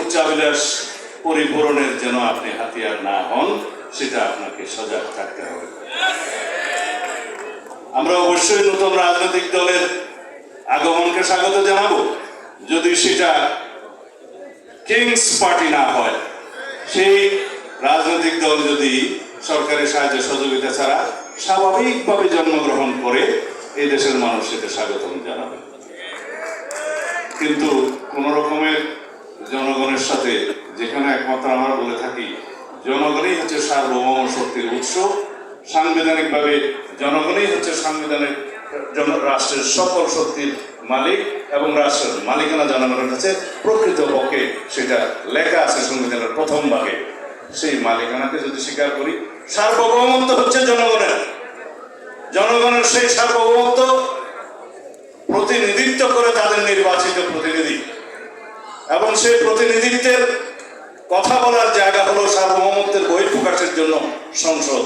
উচ্চাভিলাষ পরিপূরণের যেন আপনি হাতিয়ার না হন, সেটা আপনাকে সজাগ থাকতে হবে। আমরা অবশ্যই নতুন রাজনৈতিক দলের আগমনকে স্বাগত জানাবো, যদি সেটা কিংস পার্টি না হয়। সেই রাজনৈতিক দল যদি সরকারের সাহায্য সহযোগিতা ছাড়া স্বাভাবিকভাবে জন্মগ্রহণ করে, এই দেশের মানুষ সেটা স্বাগতম জানাবে। কিন্তু কোন রকমের জনগণের সাথে, যেখানে একমাত্র আমরা বলে থাকি জনগণই হচ্ছে সার্বভৌম শক্তির উৎস, সাংবিধানিকভাবে জনগণই হচ্ছে সাংবিধানিক রাষ্ট্রের সকল শক্তির মালিক, এবং রাষ্ট্রের মালিকানা জনগণের কাছে। প্রকৃতপক্ষে সেটা লেখা আছে সংবিধানের প্রথম ভাগে। সেই মালিকানাকে যদি স্বীকার করি, সার্বভৌমত্ব হচ্ছে জনগণের। জনগণের সেই সার্বভৌমত্ব প্রতিনিধিত্ব করে তাদের নির্বাচিত প্রতিনিধি, এবং সেই প্রতিনিধিত্বের কথা বলার জায়গা হলো সার্বভৌমত্বের বহিঃপ্রকাশের জন্য সংসদ।